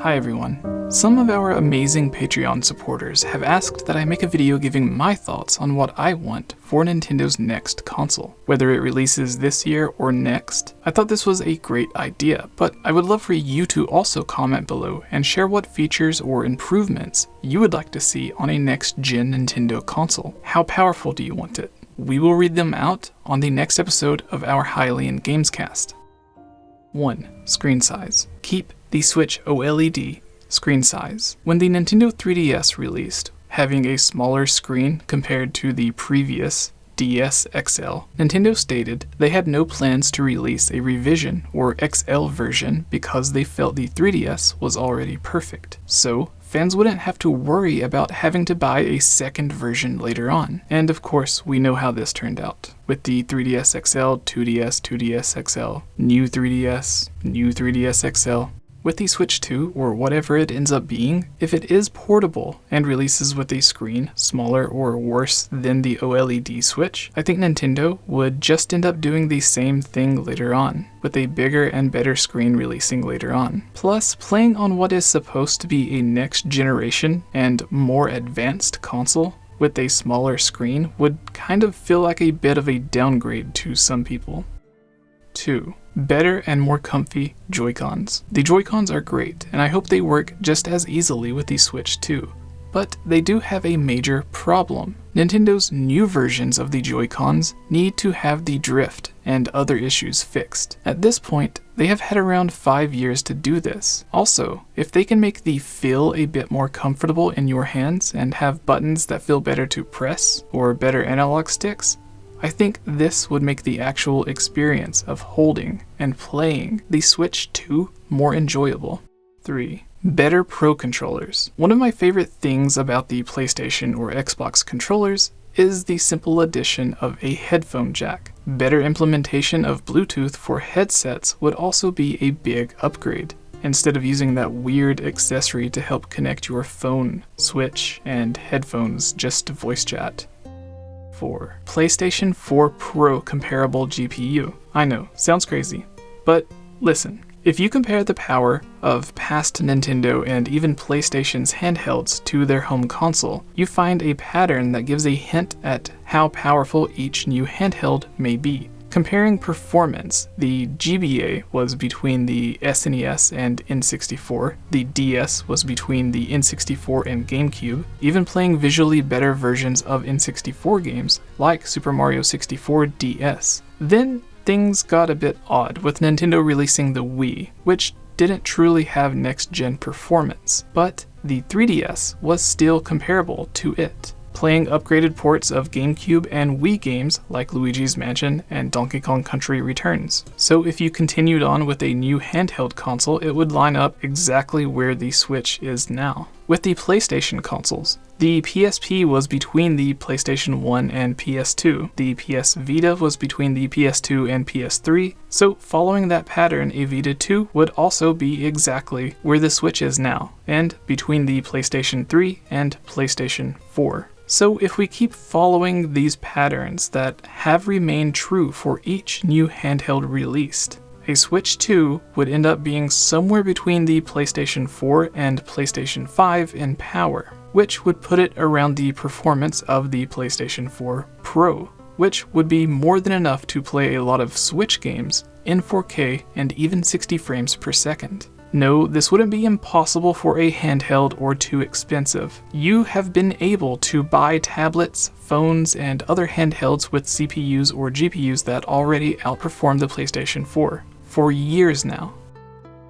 Hi everyone. Some of our amazing Patreon supporters have asked that I make a video giving my thoughts on what I want for Nintendo's next console, whether it releases this year or next. I thought this was a great idea, but I would love for you to also comment below and share what features or improvements you would like to see on a next-gen Nintendo console. How powerful do you want it? We will read them out on the next episode of our Hylian Gamescast. 1. Screen size. Keep the Switch OLED screen size. When the Nintendo 3DS released, having a smaller screen compared to the previous DS XL, Nintendo stated they had no plans to release a revision or XL version because they felt the 3DS was already perfect. So, fans wouldn't have to worry about having to buy a second version later on. And of course, we know how this turned out. With the 3DS XL, 2DS, 2DS XL, new 3DS, new 3DS XL. With the Switch 2, or whatever it ends up being, if it is portable and releases with a screen smaller or worse than the OLED Switch, I think Nintendo would just end up doing the same thing later on, with a bigger and better screen releasing later on. Plus, playing on what is supposed to be a next generation and more advanced console with a smaller screen would kind of feel like a bit of a downgrade to some people. 2. Better and more comfy Joy-Cons. The Joy-Cons are great, and I hope they work just as easily with the Switch 2. But they do have a major problem. Nintendo's new versions of the Joy-Cons need to have the drift and other issues fixed. At this point, they have had around 5 years to do this. Also, if they can make the feel a bit more comfortable in your hands and have buttons that feel better to press, or better analog sticks, I think this would make the actual experience of holding and playing the Switch 2 more enjoyable. 3. Better Pro controllers. One of my favorite things about the PlayStation or Xbox controllers is the simple addition of a headphone jack. Better implementation of Bluetooth for headsets would also be a big upgrade, instead of using that weird accessory to help connect your phone, Switch, and headphones just to voice chat. 4. PlayStation 4 Pro comparable GPU. I know, sounds crazy, but listen. If you compare the power of past Nintendo and even PlayStation's handhelds to their home console, you find a pattern that gives a hint at how powerful each new handheld may be. Comparing performance, the GBA was between the SNES and N64, the DS was between the N64 and GameCube, even playing visually better versions of N64 games, like Super Mario 64 DS. Then, things got a bit odd with Nintendo releasing the Wii, which didn't truly have next-gen performance, but the 3DS was still comparable to it, playing upgraded ports of GameCube and Wii games like Luigi's Mansion and Donkey Kong Country Returns. So if you continued on with a new handheld console, it would line up exactly where the Switch is now. With the PlayStation consoles, the PSP was between the PlayStation 1 and PS2. The PS Vita was between the PS2 and PS3, so following that pattern, a Vita 2 would also be exactly where the Switch is now, and between the PlayStation 3 and PlayStation 4. So if we keep following these patterns that have remained true for each new handheld released, a Switch 2 would end up being somewhere between the PlayStation 4 and PlayStation 5 in power, which would put it around the performance of the PlayStation 4 Pro, which would be more than enough to play a lot of Switch games in 4K and even 60 frames per second. No, this wouldn't be impossible for a handheld or too expensive. You have been able to buy tablets, phones, and other handhelds with CPUs or GPUs that already outperform the PlayStation 4 for years now.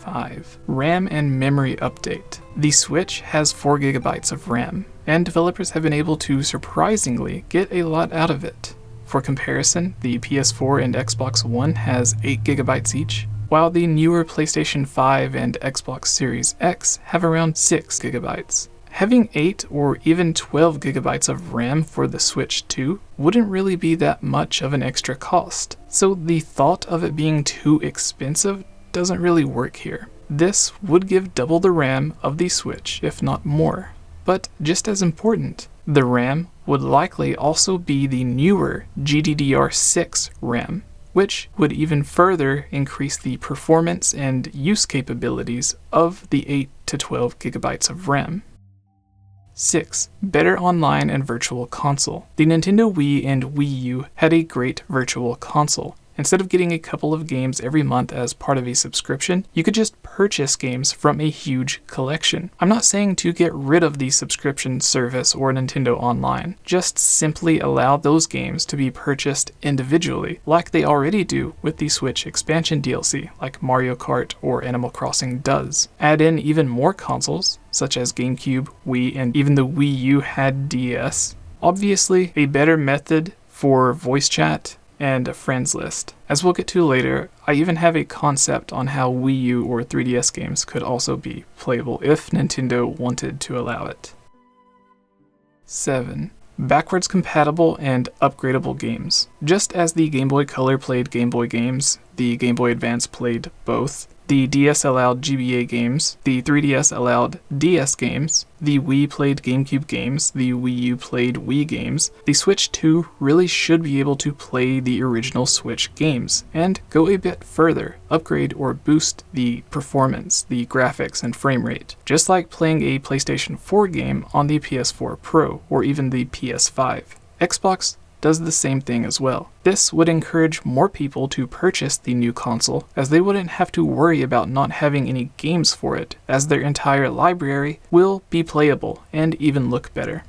5. RAM and memory update. The Switch has 4 GB of RAM, and developers have been able to surprisingly get a lot out of it. For comparison, the PS4 and Xbox One has 8 GB each, while the newer PlayStation 5 and Xbox Series X have around 6 GB. Having 8 or even 12 GB of RAM for the Switch 2 wouldn't really be that much of an extra cost, so the thought of it being too expensive doesn't really work here. This would give double the RAM of the Switch, if not more. But just as important, the RAM would likely also be the newer GDDR6 RAM, which would even further increase the performance and use capabilities of the 8 to 12 gigabytes of RAM. 6. Better online and virtual console. The Nintendo Wii and Wii U had a great virtual console. Instead of getting a couple of games every month as part of a subscription, you could just purchase games from a huge collection. I'm not saying to get rid of the subscription service or Nintendo Online, just simply allow those games to be purchased individually, like they already do with the Switch expansion DLC, like Mario Kart or Animal Crossing does. Add in even more consoles, such as GameCube, Wii, and even the Wii U had DS. Obviously, a better method for voice chat and a friends list. As we'll get to later, I even have a concept on how Wii U or 3DS games could also be playable if Nintendo wanted to allow it. 7. Backwards compatible and upgradable games. Just as the Game Boy Color played Game Boy games, the Game Boy Advance played both, the DS allowed GBA games, the 3DS allowed DS games, the Wii played GameCube games, the Wii U played Wii games, the Switch 2 really should be able to play the original Switch games, and go a bit further, upgrade or boost the performance, the graphics, and frame rate, just like playing a PlayStation 4 game on the PS4 Pro or even the PS5. Xbox does the same thing as well. This would encourage more people to purchase the new console, as they wouldn't have to worry about not having any games for it, as their entire library will be playable and even look better.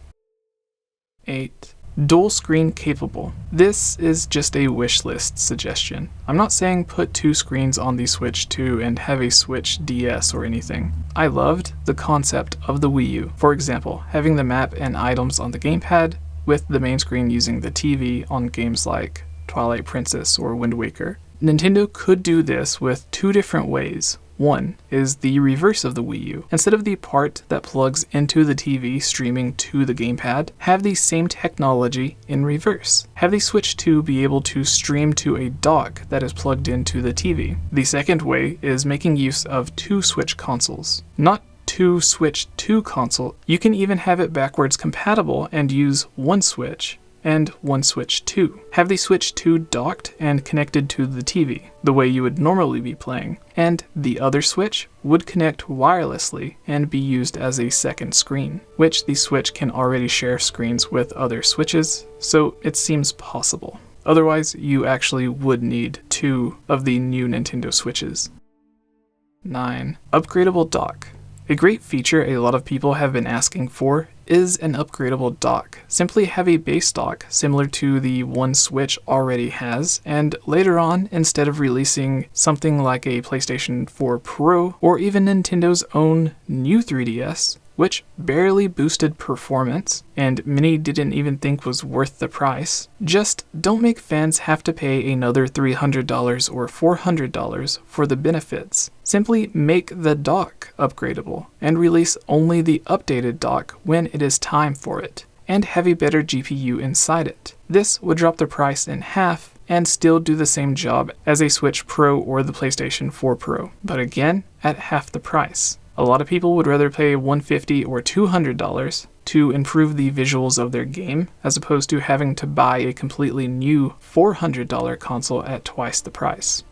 8. Dual screen capable. This is just a wish list suggestion. I'm not saying put 2 screens on the Switch 2 and have a Switch DS or anything. I loved the concept of the Wii U. For example, having the map and items on the gamepad, with the main screen using the TV on games like Twilight Princess or Wind Waker. Nintendo could do this with 2 different ways. One is the reverse of the Wii U. Instead of the part that plugs into the TV streaming to the gamepad, have the same technology in reverse. Have the Switch 2 be able to stream to a dock that is plugged into the TV. The second way is making use of 2 Switch consoles. Not 2 Switch 2 console, you can even have it backwards compatible and use one Switch and one Switch 2. Have the Switch 2 docked and connected to the TV, the way you would normally be playing, and the other Switch would connect wirelessly and be used as a second screen, which the Switch can already share screens with other Switches, so it seems possible. Otherwise, you actually would need 2 of the new Nintendo Switches. 9. Upgradable dock. A great feature a lot of people have been asking for is an upgradable dock. Simply have a base dock similar to the one Switch already has, and later on, instead of releasing something like a PlayStation 4 Pro or even Nintendo's own new 3DS, which barely boosted performance, and many didn't even think was worth the price, just don't make fans have to pay another $300 or $400 for the benefits. Simply make the dock upgradable, and release only the updated dock when it is time for it, and have a better GPU inside it. This would drop the price in half, and still do the same job as a Switch Pro or the PlayStation 4 Pro, but again, at half the price. A lot of people would rather pay $150 or $200 to improve the visuals of their game, as opposed to having to buy a completely new $400 console at twice the price.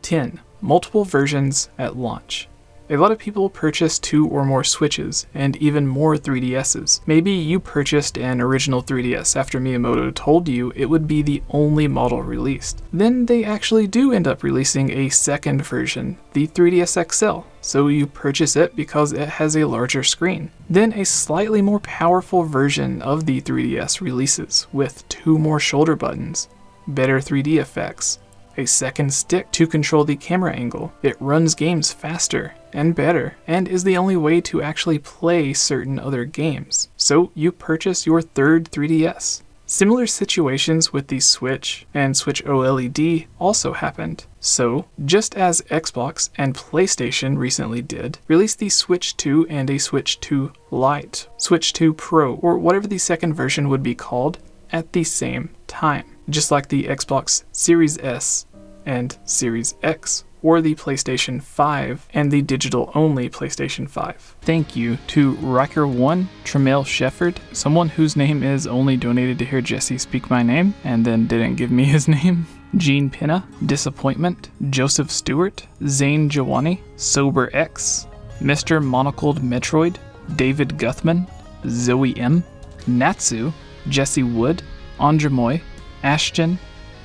10. Multiple versions at launch. A lot of people purchase 2 or more Switches, and even more 3DSs. Maybe you purchased an original 3DS after Miyamoto told you it would be the only model released. Then they actually do end up releasing a second version, the 3DS XL, so you purchase it because it has a larger screen. Then a slightly more powerful version of the 3DS releases, with 2 more shoulder buttons, better 3D effects, a second stick to control the camera angle. It runs games faster and better, and is the only way to actually play certain other games. So you purchase your third 3DS. Similar situations with the Switch and Switch OLED also happened. So, just as Xbox and PlayStation recently did, release the Switch 2 and a Switch 2 Lite, Switch 2 Pro, or whatever the second version would be called, at the same time. Just like the Xbox Series S and Series X, or the PlayStation 5 and the digital-only PlayStation 5. Thank you to 𝗏𝗏𝗛𝗆 someone whose name is only donated to hear Jesse speak my name and then didn't give me his name. 𝗵𝗵𝗃 𝗧𝗵𝗵𝗃, Joseph Stewart, ZAIN JIWANI, SOBERX, Mr. Monocled Metroid, David Guthman, Zoe M, Natsu, Jesse Wood, Andremoy, Ashton,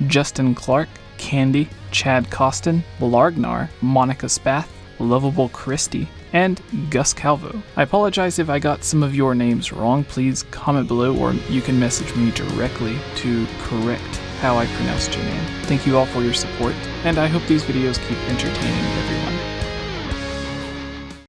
Justin Clark, Candy, Chad Costin, Largnar, Monica Spath, Lovable Christie, and Gus Calvo. I apologize if I got some of your names wrong. Please comment below, or you can message me directly to correct how I pronounced your name. Thank you all for your support, and I hope these videos keep entertaining everyone.